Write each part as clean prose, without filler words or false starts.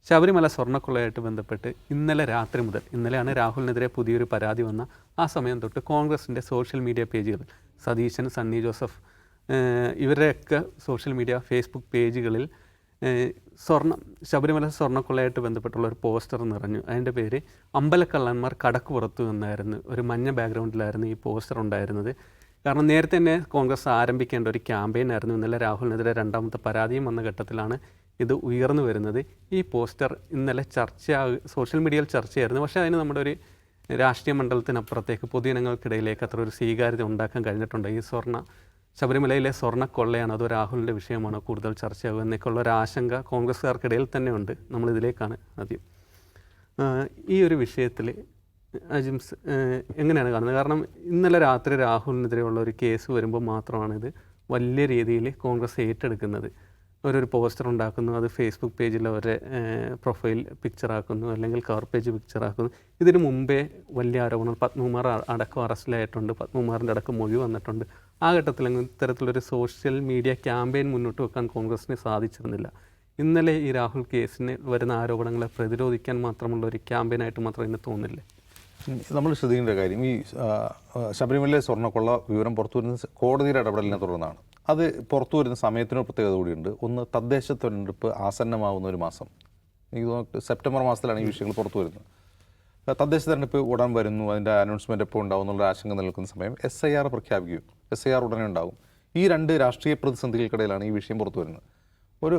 ശബരിമല സ്വർണ്ണക്കൊള്ളയായിട്ട് ബന്ധപ്പെട്ട് ഇന്നലെ രാത്രി മുതൽ, ഇന്നലെയാണ് രാഹുലിനെതിരെ പുതിയൊരു പരാതി വന്ന ആ സമയം തൊട്ട് കോൺഗ്രസിൻ്റെ സോഷ്യൽ മീഡിയ പേജുകൾ, സതീശൻ, സണ്ണി ജോസഫ്, ഇവരുടെയൊക്കെ സോഷ്യൽ മീഡിയ ഫേസ്ബുക്ക് പേജുകളിൽ ശബരിമല സ്വർണ്ണക്കൊള്ളയായിട്ട് ബന്ധപ്പെട്ടുള്ള ഒരു പോസ്റ്റർ നിറഞ്ഞു. അതിൻ്റെ പേര് അമ്പലക്കള്ളന്മാർ കടക്ക് പുറത്തു എന്നായിരുന്നു. ഒരു മഞ്ഞ ബാക്ക്ഗ്രൗണ്ടിലായിരുന്നു ഈ പോസ്റ്റർ ഉണ്ടായിരുന്നത്. കാരണം നേരത്തെ തന്നെ കോൺഗ്രസ് ആരംഭിക്കേണ്ട ഒരു ക്യാമ്പയിൻ ആയിരുന്നു. ഇന്നലെ രാഹുലിനെതിരെ രണ്ടാമത്തെ പരാതിയും വന്ന ഘട്ടത്തിലാണ് ഇത് ഉയർന്നു വരുന്നത്. ഈ പോസ്റ്റർ ഇന്നലെ സോഷ്യൽ മീഡിയയിൽ ചർച്ചയായിരുന്നു. പക്ഷേ അതിന് നമ്മുടെ ഒരു രാഷ്ട്രീയ മണ്ഡലത്തിനപ്പുറത്തേക്ക് പൊതുജനങ്ങൾക്കിടയിലേക്ക് അത്ര ഒരു സ്വീകാര്യത ഉണ്ടാക്കാൻ കഴിഞ്ഞിട്ടുണ്ട്. ഈ ശബരിമലയിലെ സ്വർണ്ണക്കൊള്ളയാണ്, അത് രാഹുലിൻ്റെ വിഷയമാണ് കൂടുതൽ ചർച്ചയാകുക എന്നൊക്കെയുള്ള ഒരു ആശങ്ക കോൺഗ്രസ്സുകാർക്കിടയിൽ തന്നെ ഉണ്ട്. നമ്മളിതിലേക്കാണ് ആദ്യം. ഈ ഒരു വിഷയത്തിൽ അജിംസ് എങ്ങനെയാണ് കാണുന്നത്? കാരണം ഇന്നലെ രാത്രി രാഹുലിനെതിരെയുള്ള ഒരു കേസ് വരുമ്പോൾ മാത്രമാണ് ഇത് വലിയ രീതിയിൽ കോൺഗ്രസ് ഏറ്റെടുക്കുന്നത്. അവരൊരു പോസ്റ്റർ ഉണ്ടാക്കുന്നു, അത് ഫേസ്ബുക്ക് പേജിൽ അവരെ പ്രൊഫൈൽ പിക്ചറാക്കുന്നു, അല്ലെങ്കിൽ കവർ പേജ് പിക്ചറാക്കുന്നു. ഇതിന് മുമ്പേ വലിയ ആരോപണങ്ങൾ, പത്മകുമാർ അടക്കം അറസ്റ്റിലായിട്ടുണ്ട്, പത്മകുമാറിൻ്റെ അടക്കം മൊഴി വന്നിട്ടുണ്ട്. ആ ഘട്ടത്തിൽ ഇത്തരത്തിലൊരു സോഷ്യൽ മീഡിയ ക്യാമ്പയിൻ മുന്നോട്ട് വെക്കാൻ കോൺഗ്രസിന് സാധിച്ചിരുന്നില്ല. ഇന്നലെ ഈ രാഹുൽ കേസിന് വരുന്ന ആരോപണങ്ങളെ പ്രതിരോധിക്കാൻ മാത്രമുള്ള ഒരു ക്യാമ്പയിനായിട്ട് മാത്രം ഇതിന് തോന്നില്ലേ? നമ്മൾ ശ്രദ്ധിക്കേണ്ട കാര്യം, ഈ ശബരിമലയിലെ സ്വർണ്ണക്കൊള്ള വിവരം പുറത്തു വരുന്നത് കോടതിയുടെ ഇടപെടലിനെ തുടർന്നാണ്. അത് പുറത്തു വരുന്ന സമയത്തിനൊരു പ്രത്യേകത കൂടിയുണ്ട്. ഒന്ന്, തദ്ദേശ തെരഞ്ഞെടുപ്പ് ആസന്നമാവുന്ന ഒരു മാസം, എനിക്ക് സെപ്റ്റംബർ മാസത്തിലാണ് ഈ വിഷയങ്ങൾ പുറത്തു വരുന്നത്. തദ്ദേശ തെരഞ്ഞെടുപ്പ് ഉടൻ വരുന്നു, അതിൻ്റെ അനൗൺസ്മെൻറ്റ് എപ്പോൾ ഉണ്ടാവും എന്നുള്ള ആശങ്ക നിൽക്കുന്ന സമയം SIR പ്രഖ്യാപിക്കും. SIR ഉടനെ ഉണ്ടാവും. ഈ രണ്ട് രാഷ്ട്രീയ പ്രതിസന്ധികൾക്കിടയിലാണ് ഈ വിഷയം പുറത്തു വരുന്നത്.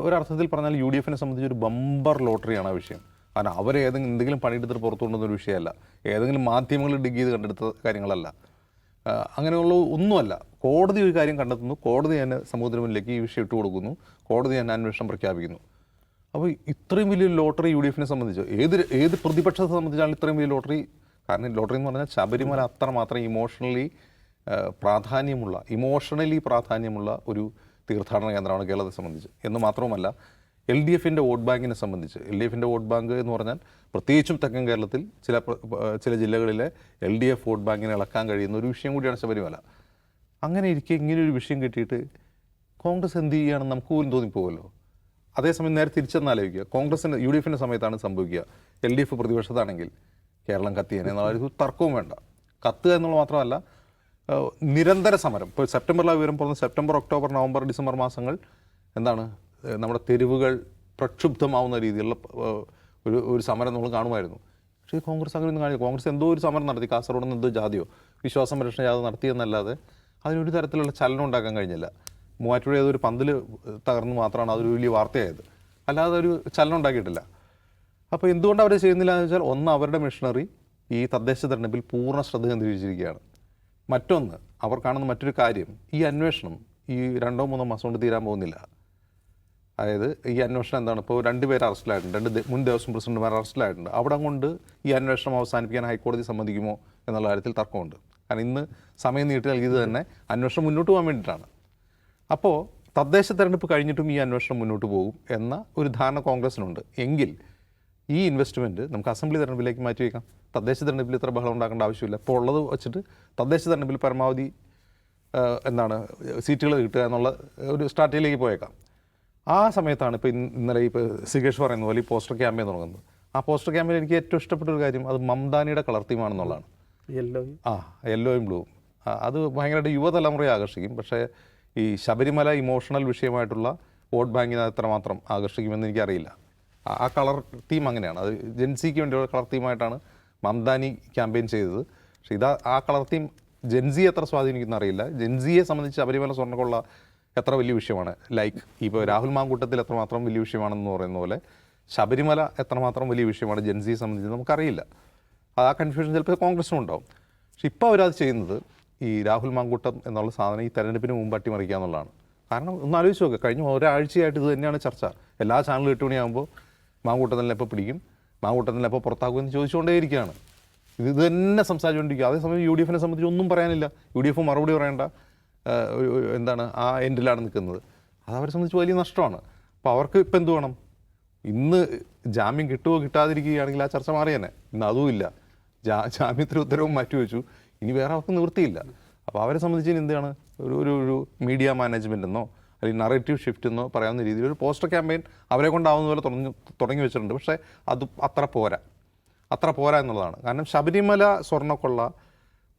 ഒരർത്ഥത്തിൽ പറഞ്ഞാൽ UDFനെ സംബന്ധിച്ച് ഒരു ബമ്പർ ലോട്ടറിയാണ് ആ വിഷയം. കാരണം എന്തെങ്കിലും പണിയെടുത്തിട്ട് പുറത്തു കൊണ്ടുവന്നൊരു വിഷയമല്ല, ഏതെങ്കിലും മാധ്യമങ്ങൾ ഡിഗ് ചെയ്ത് കണ്ടെടുത്ത കാര്യങ്ങളല്ല, അങ്ങനെയുള്ള ഒന്നുമല്ല. കോടതി ഒരു കാര്യം കണ്ടെത്തുന്നു, കോടതി തന്നെ സമൂഹത്തിന് മുന്നിലേക്ക് ഈ വിഷയം ഇട്ട് കൊടുക്കുന്നു, കോടതി തന്നെ അന്വേഷണം പ്രഖ്യാപിക്കുന്നു. അപ്പോൾ ഇത്രയും വലിയൊരു ലോട്ടറി UDFനെ സംബന്ധിച്ച്, ഏത് പ്രതിപക്ഷത്തെ സംബന്ധിച്ചാണ് ഇത്രയും വലിയ ലോട്ടറി? കാരണം ലോട്ടറി എന്ന് പറഞ്ഞാൽ ശബരിമല അത്രമാത്രം ഇമോഷണലി പ്രാധാന്യമുള്ള ഒരു തീർത്ഥാടന കേന്ദ്രമാണ് കേരളത്തെ സംബന്ധിച്ച്. എന്ന് മാത്രവുമല്ല, LDFൻ്റെ വോട്ട് ബാങ്കിനെ സംബന്ധിച്ച്, LDFൻ്റെ വോട്ട് ബാങ്ക് എന്ന് പറഞ്ഞാൽ പ്രത്യേകിച്ചും തെക്കൻ കേരളത്തിൽ ചില ജില്ലകളിലെ LDF വോട്ട് ബാങ്കിനെ ഇളക്കാൻ കഴിയുന്ന ഒരു വിഷയം കൂടിയാണ് ശബരിമല. അങ്ങനെ ഇരിക്കെ ഇങ്ങനെയൊരു വിഷയം കിട്ടിയിട്ട് കോൺഗ്രസ് എന്ത് ചെയ്യുകയാണെന്ന് നമുക്ക് പോലും തോന്നിപ്പോകുമല്ലോ. അതേസമയം നേരെ തിരിച്ചെന്നാലോചിക്കുക, UDFൻ്റെ സമയത്താണ് സംഭവിക്കുക. LDF പ്രതിപക്ഷത്താണെങ്കിൽ കേരളം കത്തിയേനെ എന്നുള്ള ഒരു തർക്കവും വേണ്ട. കത്തുക എന്നുള്ളത് മാത്രമല്ല, നിരന്തര സമരം. ഇപ്പോൾ സെപ്റ്റംബറിലെ വിവരം പറഞ്ഞ സെപ്റ്റംബർ, ഒക്ടോബർ, നവംബർ, ഡിസംബർ മാസങ്ങൾ എന്താണ് നമ്മുടെ തെരുവുകൾ പ്രക്ഷുബ്ധമാവുന്ന രീതിയിലുള്ള ഒരു സമരം നമ്മൾ കാണുമായിരുന്നു. പക്ഷേ കോൺഗ്രസ് അങ്ങനെയൊന്നും കാണില്ല. കോൺഗ്രസ് എന്തോ ഒരു സമരം നടത്തി, കാസർഗോഡ് നിന്ന് എന്തോ ജാതിയോ വിശ്വാസംരക്ഷണ ജാഥ നടത്തിയെന്നല്ലാതെ അതിനൊരു തരത്തിലുള്ള ചലനം ഉണ്ടാക്കാൻ കഴിഞ്ഞില്ല. മൂവാറ്റുപുഴ ഏതൊരു പന്തൽ തകർന്ന് മാത്രമാണ് അതൊരു വലിയ വാർത്തയായത്, അല്ലാതെ ഒരു ചലനം ഉണ്ടാക്കിയിട്ടില്ല. അപ്പോൾ എന്തുകൊണ്ട് അവർ ചെയ്യുന്നില്ല എന്ന് വെച്ചാൽ, ഒന്ന്, അവരുടെ മിഷണറി ഈ തദ്ദേശ തെരഞ്ഞെടുപ്പിൽ പൂർണ്ണ ശ്രദ്ധ കേന്ദ്രീകരിച്ചിരിക്കുകയാണ്. മറ്റൊന്ന്, അവർ കാണുന്ന മറ്റൊരു കാര്യം, ഈ അന്വേഷണം ഈ 2-3 മാസം കൊണ്ട് തീരാൻ പോകുന്നില്ല. അതായത് ഈ അന്വേഷണം എന്താണ്, ഇപ്പോൾ 2 പേര് അറസ്റ്റിലായിട്ടുണ്ട്, 2 മുൻ ദേവസ്വം പ്രസിഡന്റുമാർ അറസ്റ്റിലായിട്ടുണ്ട്. അവിടെ കൊണ്ട് ഈ അന്വേഷണം അവസാനിപ്പിക്കാൻ ഹൈക്കോടതി സമ്മതിക്കുമോ എന്നുള്ള കാര്യത്തിൽ തർക്കമുണ്ട്. കാരണം ഇന്ന് സമയം നീട്ടി നൽകിയത് തന്നെ അന്വേഷണം മുന്നോട്ട് പോകാൻ വേണ്ടിയിട്ടാണ്. അപ്പോൾ തദ്ദേശ തെരഞ്ഞെടുപ്പ് കഴിഞ്ഞിട്ടും ഈ അന്വേഷണം മുന്നോട്ട് പോകും എന്ന ഒരു ധാരണ കോൺഗ്രസിനുണ്ട്. എങ്കിൽ ഈ ഇൻവെസ്റ്റ്മെൻറ്റ് നമുക്ക് അസംബ്ലി തെരഞ്ഞെടുപ്പിലേക്ക് മാറ്റി വയ്ക്കാം. തദ്ദേശ തെരഞ്ഞെടുപ്പിൽ ഇത്ര ബഹളം ഉണ്ടാക്കേണ്ട ആവശ്യമില്ല. ഇപ്പോൾ ഉള്ളത് വെച്ചിട്ട് തദ്ദേശ തെരഞ്ഞെടുപ്പിൽ പരമാവധി സീറ്റുകൾ കിട്ടുക എന്നുള്ള ഒരു സ്ട്രാറ്റജിയിലേക്ക് പോയേക്കാം. ആ സമയത്താണ് ഇപ്പോൾ ഇന്നലെ ഇപ്പോൾ സികേഷ് പറയുന്ന പോലെ ഈ പോസ്റ്റർ ക്യാമ്പയിൻ തുടങ്ങുന്നത്. ആ പോസ്റ്റർ ക്യാമ്പയിൻ എനിക്ക് ഏറ്റവും ഇഷ്ടപ്പെട്ട ഒരു കാര്യം, അത് മംദാനിയുടെ കളർ തീമാണെന്നുള്ളതാണ്. യെല്ലോയും ബ്ലൂവും. അത് ഭയങ്കരമായിട്ട് യുവതലമുറയെ ആകർഷിക്കും. പക്ഷേ ഈ ശബരിമല ഇമോഷണൽ വിഷയമായിട്ടുള്ള വോട്ട് ബാങ്കിനെ എത്രമാത്രം ആകർഷിക്കുമെന്ന് എനിക്കറിയില്ല. ആ കളർ തീം അങ്ങനെയാണ്. അത് ജെൻസിക്ക് വേണ്ടിയുള്ള കളർ തീമായിട്ടാണ് മംദാനി ക്യാമ്പയിൻ ചെയ്തത്. പക്ഷേ ആ കളർ തീം ജെൻസിയെ എത്ര സ്വാധീനിക്കുന്ന അറിയില്ല. ജെൻസിയെ സംബന്ധിച്ച് ശബരിമല സ്വർണ്ണക്കൊള്ള എത്ര വലിയ വിഷയമാണ്, ലൈക്ക് ഇപ്പോൾ രാഹുൽ മാങ്കൂട്ടത്തിൽ എത്രമാത്രം വലിയ വിഷയമാണെന്ന് പറയുന്ന പോലെ ശബരിമല എത്രമാത്രം വലിയ വിഷയമാണ് ജെൻസിയെ സംബന്ധിച്ച് നമുക്കറിയില്ല. ആ കൺഫ്യൂഷൻ ചിലപ്പോൾ കോൺഗ്രസിനും ഉണ്ടാവും. പക്ഷെ ഇപ്പോൾ അവരത് ചെയ്യുന്നത്, ഈ രാഹുൽ മാങ്കൂട്ടം എന്നുള്ള സാധനം ഈ തെരഞ്ഞെടുപ്പിന് മുമ്പ് അട്ടിമറിക്കുക എന്നുള്ളതാണ്. കാരണം ഒന്ന് ആലോചിച്ച് നോക്കുക, കഴിഞ്ഞ ഒരാഴ്ചയായിട്ട് ഇത് തന്നെയാണ് ചർച്ച. എല്ലാ ചാനലും 8 മണിയാകുമ്പോൾ മാങ്കൂട്ടത്തിനെ എപ്പോൾ പിടിക്കും, മാങ്കൂട്ടത്തിനെ എപ്പോൾ പുറത്താക്കുമെന്ന് ചോദിച്ചുകൊണ്ടേയിരിക്കുകയാണ്. ഇത് തന്നെ സംസാരിച്ചുകൊണ്ടിരിക്കുക. അതേസമയം UDFനെ സംബന്ധിച്ച് ഒന്നും പറയാനില്ല. UDF മറുപടി പറയേണ്ട എന്താണ് ആ എൻഡിലാണ് നിൽക്കുന്നത്. അത് അവരെ സംബന്ധിച്ച് വലിയ നഷ്ടമാണ്. അപ്പോൾ അവർക്ക് ഇപ്പം എന്ത് വേണം? ഇന്ന് ജാമ്യം കിട്ടുമോ കിട്ടാതിരിക്കുകയാണെങ്കിൽ ആ ചർച്ച മാറി തന്നെ. ഇന്ന് അതുമില്ല, ജാമ്യത്തിന് ഉത്തരവും മാറ്റിവെച്ചു. ഇനി വേറെ അവർക്ക് നിവൃത്തിയില്ല. അപ്പോൾ അവരെ സംബന്ധിച്ച് എന്താണ് ഒരു മീഡിയ മാനേജ്മെൻ്റ് എന്നോ അല്ലെങ്കിൽ നറേറ്റീവ് ഷിഫ്റ്റ് എന്നോ പറയാവുന്ന രീതിയിൽ ഒരു പോസ്റ്റർ ക്യാമ്പയിൻ അവരെ കൊണ്ടാവുന്ന പോലെ തുടങ്ങി വെച്ചിട്ടുണ്ട്. പക്ഷേ അത് അത്ര പോരാ എന്നുള്ളതാണ്. കാരണം ശബരിമല സ്വർണ്ണക്കൊള്ള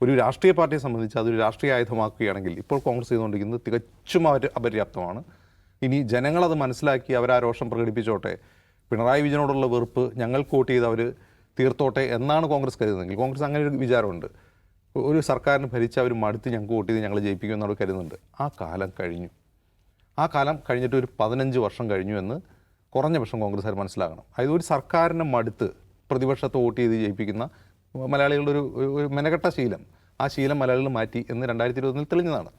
ഒരു രാഷ്ട്രീയ പാർട്ടിയെ സംബന്ധിച്ച് അതൊരു രാഷ്ട്രീയ ആയുധമാക്കുകയാണെങ്കിൽ ഇപ്പോൾ കോൺഗ്രസ് ചെയ്തുകൊണ്ടിരിക്കുന്നത് തികച്ചും അപര്യാപ്തമാണ്. ഇനി ജനങ്ങളത് മനസ്സിലാക്കി അവർ ആ രോഷം പ്രകടിപ്പിച്ചോട്ടെ, പിണറായി വിജയനോടുള്ള വെറുപ്പ് ഞങ്ങൾക്ക് വോട്ട് ചെയ്ത് അവർ തീർത്തോട്ടെ എന്നാണ് കോൺഗ്രസ് കരുതുന്നതെങ്കിൽ, കോൺഗ്രസ് അങ്ങനെ ഒരു വിചാരമുണ്ട്, ഒരു സർക്കാരിന് ഭരിച്ച് അവർ മടുത്ത് ഞങ്ങൾക്ക് വോട്ട് ചെയ്ത് ഞങ്ങൾ ജയിപ്പിക്കുമെന്നവർ കരുതുന്നുണ്ട്. ആ കാലം കഴിഞ്ഞിട്ട് ഒരു 15 വർഷം കഴിഞ്ഞു എന്ന് കുറഞ്ഞ പക്ഷം കോൺഗ്രസ്സുകാർ മനസ്സിലാക്കണം. അതായത് ഒരു സർക്കാരിനെ മടുത്ത് പ്രതിപക്ഷത്തെ വോട്ട് ചെയ്ത് ജയിപ്പിക്കുന്ന മലയാളികളുടെ ഒരു മെനക്കെട്ട ശീലം, ആ ശീലം മലയാളികൾ മാറ്റി എന്ന് 2021 തെളിഞ്ഞതാണ്.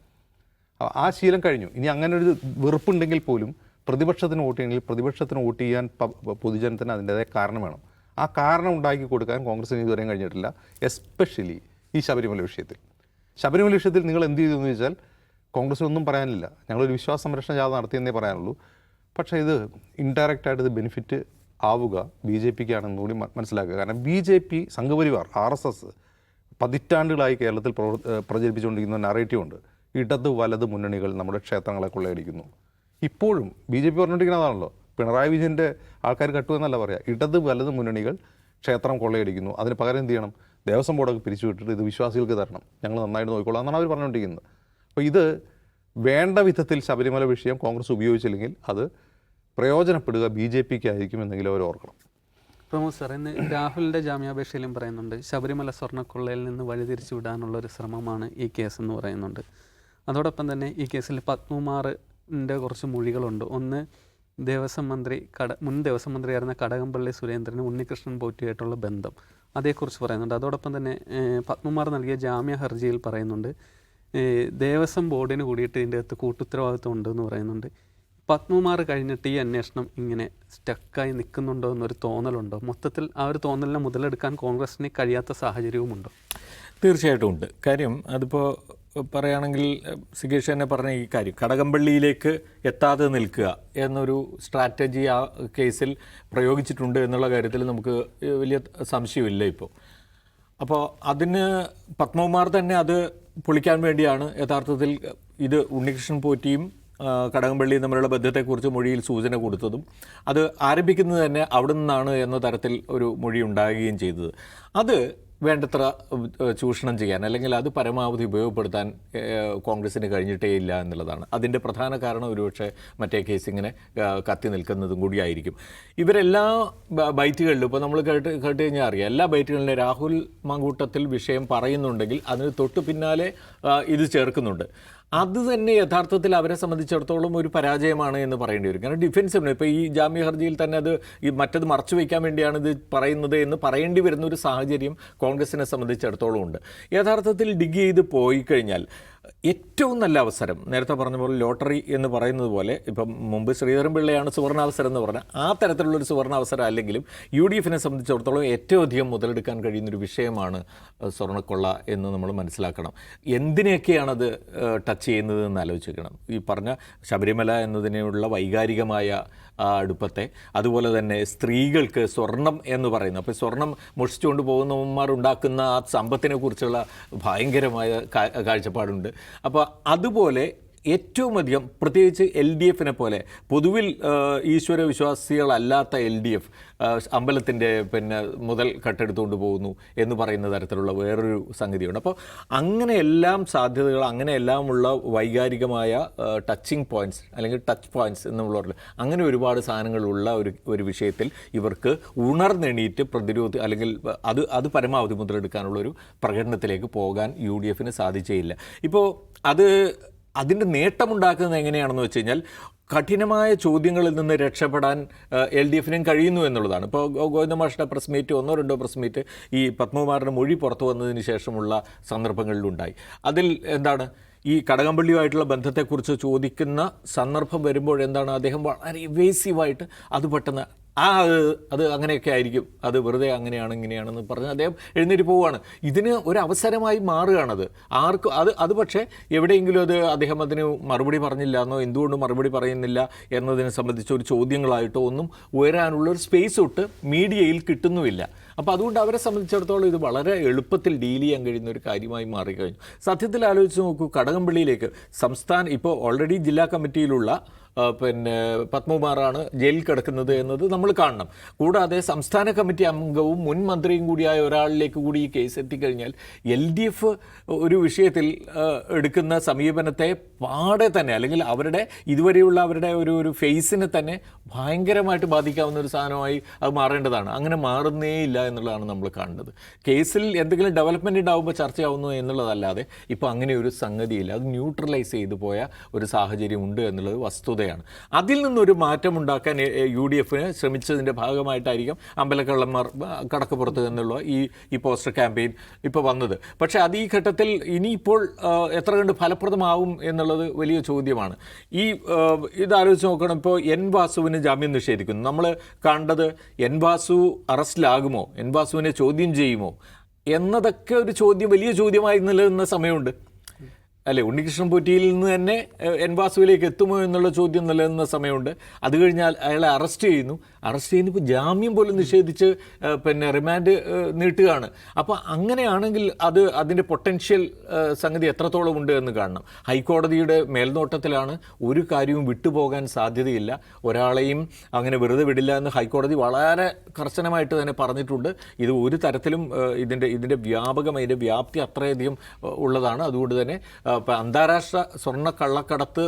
ആ ശീലം കഴിഞ്ഞു. ഇനി അങ്ങനെ ഒരു വെറുപ്പുണ്ടെങ്കിൽ പോലും പ്രതിപക്ഷത്തിന് വോട്ട് ചെയ്യണമെങ്കിൽ പ്രതിപക്ഷത്തിന് വോട്ട് ചെയ്യാൻ പൊതുജനത്തിന് അതിൻ്റെതായ കാരണം വേണം. ആ കാരണം ഉണ്ടാക്കി കൊടുക്കാൻ കോൺഗ്രസിന് ഇതുവരെയും കഴിഞ്ഞിട്ടില്ല. എസ്പെഷ്യലി ഈ ശബരിമല വിഷയത്തിൽ നിങ്ങൾ എന്ത് ചെയ്തു എന്ന് ചോദിച്ചാൽ കോൺഗ്രസിനൊന്നും പറയാനില്ല. ഞങ്ങളൊരു വിശ്വാസ സംരക്ഷണ ജാഥ നടത്തിയെന്നേ പറയാനുള്ളൂ. പക്ഷേ ഇത് ഇൻഡയറക്റ്റായിട്ട് ഇത് ബെനിഫിറ്റ് ആവുക BJPക്ക് ആണെന്ന് കൂടി മനസ്സിലാക്കുക. കാരണം BJP, സംഘപരിവാർ, RSS പതിറ്റാണ്ടുകളായി കേരളത്തിൽ പ്രചരിപ്പിച്ചുകൊണ്ടിരിക്കുന്ന നറേറ്റീവ് ഉണ്ട്. ഇടത് വലത് മുന്നണികൾ നമ്മുടെ ക്ഷേത്രങ്ങളെ കൊള്ളയടിക്കുന്നു. ഇപ്പോഴും BJP പറഞ്ഞുകൊണ്ടിരിക്കുന്നതാണല്ലോ, പിണറായി വിജയൻ്റെ ആൾക്കാർ കട്ടുമെന്നല്ല പറയുക, ഇടത് വലത് മുന്നണികൾ ക്ഷേത്രം കൊള്ളയടിക്കുന്നു. അതിന് പകരം എന്ത് ചെയ്യണം, ദേവസ്വം ബോർഡൊക്കെ പിരിച്ചു വിട്ടിട്ട് ഇത് വിശ്വാസികൾക്ക് തരണം, ഞങ്ങൾ നന്നായിട്ട് നോക്കിക്കൊള്ളാം എന്നാണ് അവർ പറഞ്ഞുകൊണ്ടിരിക്കുന്നത്. അപ്പോൾ ഇത് വേണ്ട വിധത്തിൽ ശബരിമല വിഷയം കോൺഗ്രസ് ഉപയോഗിച്ചില്ലെങ്കിൽ അത് പ്രയോജനപ്പെടുക BJPക്ക് ആയിരിക്കും എന്നെങ്കിലും അവർ ഓർക്കണം. പ്രമോദ് സാർ, ഇന്ന് രാഹുലിൻ്റെ ജാമ്യാപേക്ഷയിലും പറയുന്നുണ്ട് ശബരിമല സ്വർണ്ണക്കൊള്ളയിൽ നിന്ന് വഴിതിരിച്ചു വിടാനുള്ളൊരു ശ്രമമാണ് ഈ കേസ് എന്ന് പറയുന്നുണ്ട്. അതോടൊപ്പം തന്നെ ഈ കേസിൽ പത്മകുമാറിൻ്റെ കുറച്ച് മൊഴികളുണ്ട്. ഒന്ന്, മുൻ ദേവസ്വം മന്ത്രിയായിരുന്ന കടകംപള്ളി സുരേന്ദ്രനും ഉണ്ണികൃഷ്ണൻ പോറ്റിയായിട്ടുള്ള ബന്ധം, അതേക്കുറിച്ച് പറയുന്നുണ്ട്. അതോടൊപ്പം തന്നെ പത്മകുമാർ നൽകിയ ജാമ്യ ഹർജിയിൽ പറയുന്നുണ്ട് ദേവസ്വം ബോർഡിന് കൂടിയിട്ട് ഇതിൻ്റെ അകത്ത് കൂട്ടുത്തരവാദിത്വം ഉണ്ടെന്ന് പറയുന്നുണ്ട്. പത്മകുമാർ കഴിഞ്ഞിട്ട് ഈ അന്വേഷണം ഇങ്ങനെ സ്റ്റക്കായി നിൽക്കുന്നുണ്ടോ എന്നൊരു തോന്നലുണ്ടോ? മൊത്തത്തിൽ ആ ഒരു തോന്നലിനെ മുതലെടുക്കാൻ കോൺഗ്രസിന് കഴിയാത്ത സാഹചര്യവുമുണ്ടോ? തീർച്ചയായിട്ടും ഉണ്ട്. കാര്യം അതിപ്പോൾ പറയുകയാണെങ്കിൽ സിഗേഷ് തന്നെ പറഞ്ഞ ഈ കാര്യം കടകംപള്ളിയിലേക്ക് എത്താതെ നിൽക്കുക എന്നൊരു സ്ട്രാറ്റജി ആ കേസിൽ പ്രയോഗിച്ചിട്ടുണ്ട് എന്നുള്ള കാര്യത്തിൽ നമുക്ക് വലിയ സംശയമില്ല ഇപ്പോൾ. അപ്പോൾ അതിന് പത്മകുമാർ തന്നെ അത് പൊളിക്കാൻ വേണ്ടിയാണ് യഥാർത്ഥത്തിൽ ഇത് ഉണ്ണികൃഷ്ണൻ പോറ്റിയും കടകംപള്ളിയും തമ്മിലുള്ള ബന്ധത്തെക്കുറിച്ച് മൊഴിയിൽ സൂചന കൊടുത്തതും അത് ആരംഭിക്കുന്നത് തന്നെ അവിടെ നിന്നാണ് എന്ന തരത്തിൽ ഒരു മൊഴി ഉണ്ടാകുകയും ചെയ്തത്. അത് വേണ്ടത്ര ചൂഷണം ചെയ്യാൻ അല്ലെങ്കിൽ അത് പരമാവധി ഉപയോഗപ്പെടുത്താൻ കോൺഗ്രസിന് കഴിഞ്ഞിട്ടേ ഇല്ല എന്നുള്ളതാണ്. അതിൻ്റെ പ്രധാന കാരണം ഒരുപക്ഷെ മറ്റേ കേസ് ഇങ്ങനെ കത്തി നിൽക്കുന്നതും കൂടിയായിരിക്കും. ഇവരെല്ലാ ബൈറ്റുകളിലും ഇപ്പോൾ നമ്മൾ കേട്ട് കഴിഞ്ഞാൽ അറിയാം, എല്ലാ ബൈറ്റുകളിലും രാഹുൽ മാങ്കൂട്ടത്തിൽ വിഷയം പറയുന്നുണ്ടെങ്കിൽ അതിന് തൊട്ട് പിന്നാലെ ഇത് ചേർക്കുന്നുണ്ട്. അത് തന്നെ യഥാർത്ഥത്തിൽ അവരെ സംബന്ധിച്ചിടത്തോളം ഒരു പരാജയമാണ് എന്ന് പറയേണ്ടി വരും. കാരണം ഡിഫെൻസിന് ഇപ്പോൾ ഈ ജാമ്യ ഹർജിയിൽ തന്നെ അത് ഈ മറ്റത് മറച്ചു വയ്ക്കാൻ വേണ്ടിയാണ് ഇത് പറയുന്നത് എന്ന് പറയേണ്ടി വരുന്ന ഒരു സാഹചര്യം കോൺഗ്രസിനെ സംബന്ധിച്ചിടത്തോളം ഉണ്ട്. യഥാർത്ഥത്തിൽ ഡിഗ് ചെയ്ത് പോയി കഴിഞ്ഞാൽ ഏറ്റവും നല്ല അവസരം, നേരത്തെ പറഞ്ഞ പോലെ ലോട്ടറി എന്ന് പറയുന്നത് പോലെ, ഇപ്പം മുമ്പ് ശ്രീധരൻപിള്ളയാണ് സുവർണാവസരം എന്ന് പറഞ്ഞാൽ ആ തരത്തിലുള്ളൊരു സുവർണാവസരം അല്ലെങ്കിലും UDFനെ സംബന്ധിച്ചിടത്തോളം ഏറ്റവും അധികം മുതലെടുക്കാൻ കഴിയുന്നൊരു വിഷയമാണ് സ്വർണ്ണക്കൊള്ള എന്ന് നമ്മൾ മനസ്സിലാക്കണം. എന്തിനെയൊക്കെയാണത് ടച്ച് ചെയ്യുന്നത് എന്ന് ആലോചിക്കണം. ഈ പറഞ്ഞ ശബരിമല എന്നതിനുള്ള വൈകാരികമായ അടുപ്പത്തെ, അതുപോലെ തന്നെ സ്ത്രീകൾക്ക് സ്വർണം എന്ന് പറയുന്നത്, അപ്പോൾ സ്വർണം മോഷ്ടിച്ചുകൊണ്ട് പോകുന്നവന്മാർ ഉണ്ടാക്കുന്ന ആ സമ്പത്തിനെ കുറിച്ചുള്ള ഭയങ്കരമായ കാഴ്ചപ്പാടുണ്ട്. അപ്പോൾ അതുപോലെ ഏറ്റവും അധികം പ്രത്യേകിച്ച് LDFനെ പോലെ പൊതുവിൽ ഈശ്വര വിശ്വാസികളല്ലാത്ത LDF അമ്പലത്തിൻ്റെ മുതൽ കട്ടെടുത്തുകൊണ്ട് പോകുന്നു എന്ന് പറയുന്ന തരത്തിലുള്ള വേറൊരു സംഗതിയുണ്ട്. അപ്പോൾ അങ്ങനെയെല്ലാം സാധ്യതകൾ, അങ്ങനെയെല്ലാമുള്ള വൈകാരികമായ ടച്ചിങ് പോയിൻറ്റ്സ് അല്ലെങ്കിൽ ടച്ച് പോയിൻറ്റ്സ് എന്നുള്ള അങ്ങനെ ഒരുപാട് സാധനങ്ങളുള്ള ഒരു വിഷയത്തിൽ ഇവർക്ക് ഉണർന്നെണീറ്റ് അല്ലെങ്കിൽ അത് പരമാവധി മുതലെടുക്കാനുള്ളൊരു പ്രകടനത്തിലേക്ക് പോകാൻ UDFന് സാധിച്ചേയില്ല. ഇപ്പോൾ അതിൻ്റെ നേട്ടമുണ്ടാക്കുന്നത് എങ്ങനെയാണെന്ന് വെച്ച് കഴിഞ്ഞാൽ കഠിനമായ ചോദ്യങ്ങളിൽ നിന്ന് രക്ഷപ്പെടാൻ LDFനും കഴിയുന്നു എന്നുള്ളതാണ്. ഇപ്പോൾ ഗോവിന്ദമാഷിൻ്റെ പ്രസ് മീറ്റ്, 1-2 പ്രസ് മീറ്റ് ഈ പത്മകുമാറിൻ്റെ മൊഴി പുറത്തു വന്നതിന് ശേഷമുള്ള സന്ദർഭങ്ങളിലുണ്ടായി. അതിൽ എന്താണ്, ഈ കടകംപള്ളിയുമായിട്ടുള്ള ബന്ധത്തെക്കുറിച്ച് ചോദിക്കുന്ന സന്ദർഭം വരുമ്പോഴെന്താണ് അദ്ദേഹം വളരെ ഇവേസീവായിട്ട് അത് പെട്ടെന്ന് അത് അങ്ങനെയൊക്കെ ആയിരിക്കും, അത് വെറുതെ അങ്ങനെയാണ് ഇങ്ങനെയാണെന്ന് പറഞ്ഞ് അദ്ദേഹം എഴുന്നേറ്റ് പോവുകയാണ്. ഇതിന് ഒരു അവസരമായി മാറുകയാണത്. ആർക്കും അത് പക്ഷേ എവിടെയെങ്കിലും അദ്ദേഹം അതിന് മറുപടി പറഞ്ഞില്ല എന്നോ എന്തുകൊണ്ട് മറുപടി പറയുന്നില്ല എന്നതിനെ സംബന്ധിച്ച് ഒരു ചോദ്യങ്ങളായിട്ടോ ഒന്നും ഉയരാനുള്ള ഒരു സ്പേസ് തൊട്ട് മീഡിയയിൽ കിട്ടുന്നുമില്ല. അപ്പോൾ അതുകൊണ്ട് അവരെ സംബന്ധിച്ചിടത്തോളം ഇത് വളരെ എളുപ്പത്തിൽ ഡീൽ ചെയ്യാൻ കഴിയുന്ന ഒരു കാര്യമായി മാറിക്കഴിഞ്ഞു. സത്യത്തിൽ ആലോചിച്ച് നോക്കൂ, കടകംപള്ളിയിലേക്ക് ഇപ്പോൾ ഓൾറെഡി ജില്ലാ കമ്മിറ്റിയിലുള്ള പിന്നെ പത്മകുമാറാണ് ജയിലിൽ കിടക്കുന്നത് എന്നത് നമ്മൾ കാണണം. കൂടാതെ സംസ്ഥാന കമ്മിറ്റി അംഗവും മുൻ മന്ത്രിയും കൂടിയായ ഒരാളിലേക്ക് കൂടി ഈ കേസ് എത്തിക്കഴിഞ്ഞാൽ LDF ഒരു വിഷയത്തിൽ എടുക്കുന്ന സമീപനത്തെ പാടെ തന്നെ, അല്ലെങ്കിൽ അവരുടെ ഇതുവരെയുള്ള അവരുടെ ഒരു ഫേസിനെ തന്നെ ഭയങ്കരമായിട്ട് ബാധിക്കാവുന്ന ഒരു സാധനമായി അത് മാറേണ്ടതാണ്. അങ്ങനെ മാറുന്നേ ഇല്ല എന്നുള്ളതാണ് നമ്മൾ കാണുന്നത്. കേസിൽ എന്തെങ്കിലും ഡെവലപ്മെൻറ്റ് ഉണ്ടാകുമ്പോൾ ചർച്ചയാവുന്നു എന്നുള്ളതല്ലാതെ ഇപ്പോൾ അങ്ങനെ ഒരു സംഗതിയില്ല. അത് ന്യൂട്രലൈസ് ചെയ്തു പോയ ഒരു സാഹചര്യം ഉണ്ട് എന്നുള്ളത് വസ്തുത. അതിൽ നിന്നൊരു മാറ്റം ഉണ്ടാക്കാൻ UDF ശ്രമിച്ചതിൻ്റെ ഭാഗമായിട്ടായിരിക്കും അമ്പലക്കള്ളന്മാർ കടക്കുപുറത്ത് എന്നുള്ള ഈ പോസ്റ്റർ ക്യാമ്പയിൻ ഇപ്പോൾ വന്നത്. പക്ഷേ അത് ഈ ഘട്ടത്തിൽ ഇനിയിപ്പോൾ എത്ര കണ്ട് ഫലപ്രദമാവും എന്നുള്ളത് വലിയ ചോദ്യമാണ്. ഇതാലോചിച്ച് നോക്കണം. ഇപ്പോൾ N വാസുവിന് ജാമ്യം നിഷേധിക്കുന്നു. നമ്മൾ കണ്ടത് N വാസു അറസ്റ്റിലാകുമോ, N വാസുവിനെ ചോദ്യം ചെയ്യുമോ എന്നതൊക്കെ ഒരു വലിയ ചോദ്യമായി നിലനിന്ന സമയമുണ്ട് അല്ലേ. ഉണ്ണികൃഷ്ണൻ പോറ്റിയിൽ നിന്ന് തന്നെ N വാസുവിലേക്ക് എത്തുമോ എന്നുള്ള ചോദ്യം നിലനിന്ന സമയമുണ്ട്. അത് കഴിഞ്ഞാൽ അയാളെ അറസ്റ്റ് ചെയ്യുന്നപ്പോൾ ജാമ്യം പോലും നിഷേധിച്ച് പിന്നെ റിമാൻഡ് നീട്ടുകയാണ്. അപ്പോൾ അങ്ങനെയാണെങ്കിൽ അതിൻ്റെ പൊട്ടൻഷ്യൽ സംഗതി എത്രത്തോളം ഉണ്ട് എന്ന് കാണണം. ഹൈക്കോടതിയുടെ മേൽനോട്ടത്തിലാണ്, ഒരു കാര്യവും വിട്ടുപോകാൻ സാധ്യതയില്ല, ഒരാളെയും അങ്ങനെ വെറുതെ വിടില്ല എന്ന് ഹൈക്കോടതി വളരെ കർശനമായിട്ട് തന്നെ പറഞ്ഞിട്ടുണ്ട്. ഇത് ഒരു തരത്തിലും ഇതിൻ്റെ അതിൻ്റെ വ്യാപ്തി അത്രയധികം ഉള്ളതാണ്. അതുകൊണ്ട് തന്നെ അന്താരാഷ്ട്ര സ്വർണ്ണ കള്ളക്കടത്ത്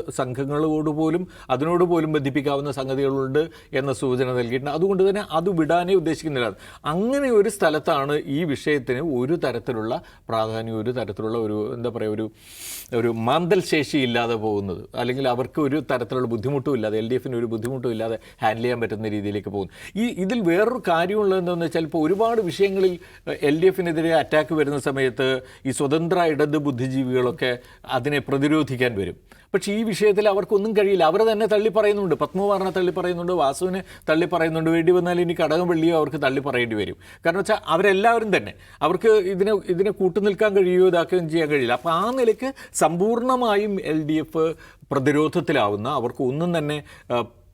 അതിനോട് പോലും ബന്ധിപ്പിക്കാവുന്ന സംഗതികളുണ്ട് എന്ന സൂചന നൽകിയിട്ടുണ്ട്. അതുകൊണ്ട് തന്നെ അത് വിടാനേ ഉദ്ദേശിക്കുന്നില്ല. അങ്ങനെ ഒരു സ്ഥലത്താണ് ഈ വിഷയത്തിന് ഒരു തരത്തിലുള്ള പ്രാധാന്യം, ഒരു തരത്തിലുള്ള ഒരു മാന്തൽ ശേഷി ഇല്ലാതെ പോകുന്നത്, അല്ലെങ്കിൽ അവർക്ക് ഒരു തരത്തിലുള്ള ബുദ്ധിമുട്ടും ഇല്ലാതെ, LDFന് ഒരു ബുദ്ധിമുട്ടും ഇല്ലാതെ ഹാൻഡിൽ ചെയ്യാൻ പറ്റുന്ന രീതിയിലേക്ക് പോകുന്നു. ഇതിൽ വേറൊരു കാര്യമുള്ളത് എന്താണെന്ന് വെച്ചാൽ, ഇപ്പോൾ ഒരുപാട് വിഷയങ്ങളിൽ LDFനെതിരെ അറ്റാക്ക് വരുന്ന സമയത്ത് ഈ സ്വതന്ത്ര ഇടത് ബുദ്ധിജീവികളൊക്കെ അതിനെ പ്രതിരോധിക്കാൻ വരും. പക്ഷേ ഈ വിഷയത്തിൽ അവർക്കൊന്നും കഴിയില്ല. അവർ തന്നെ തള്ളി പറയുന്നുണ്ട്, പത്മകുമാറിനെ തള്ളി പറയുന്നുണ്ട്, വാസുവിനെ തള്ളി പറയുന്നുണ്ട്. വേണ്ടി വന്നാൽ ഇനി കടകംപള്ളിയോ അവർക്ക് തള്ളി പറയേണ്ടി വരും. കാരണം വെച്ചാൽ അവരെല്ലാവരും തന്നെ അവർക്ക് ഇതിനെ കൂട്ടുനിൽക്കാൻ കഴിയുമോ, ഇതാക്കുകയും ചെയ്യാൻ കഴിയില്ല. അപ്പോൾ ആ നിലയ്ക്ക് സമ്പൂർണ്ണമായും LDF പ്രതിരോധത്തിലാവുന്ന, അവർക്ക് ഒന്നും തന്നെ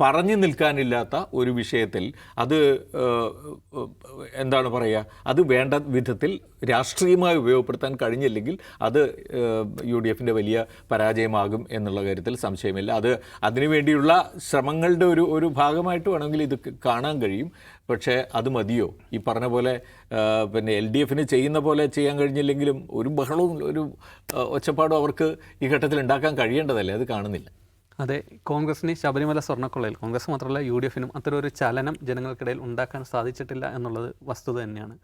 പറഞ്ഞു നിൽക്കാനില്ലാത്ത ഒരു വിഷയത്തിൽ അത് വേണ്ട വിധത്തിൽ രാഷ്ട്രീയമായി ഉപയോഗപ്പെടുത്താൻ കഴിഞ്ഞില്ലെങ്കിൽ അത് UDFൻ്റെ വലിയ പരാജയമാകും എന്നുള്ള കാര്യത്തിൽ സംശയമില്ല. അതിനുവേണ്ടിയുള്ള ശ്രമങ്ങളുടെ ഒരു ഭാഗമായിട്ട് വേണമെങ്കിൽ ഇത് കാണാൻ കഴിയും. പക്ഷേ അത് മതിയോ? ഈ പറഞ്ഞ പോലെ പിന്നെ LDFന് ചെയ്യുന്ന പോലെ ചെയ്യാൻ കഴിഞ്ഞില്ലെങ്കിലും ഒരു ബഹളവും ഒരു ഒച്ചപ്പാടും അവർക്ക് ഈ ഘട്ടത്തിൽ ഉണ്ടാക്കാൻ കഴിയേണ്ടതല്ലേ? അത് കാണുന്നില്ല. അതെ, കോൺഗ്രസിന് ശബരിമല സ്വർണ്ണക്കൊള്ളയിൽ, കോൺഗ്രസ് മാത്രമല്ല UDFനും അത്തരം ഒരു ചലനം ജനങ്ങൾക്കിടയിൽ ഉണ്ടാക്കാൻ സാധിച്ചിട്ടില്ല എന്നുള്ളത് വസ്തുത തന്നെയാണ്.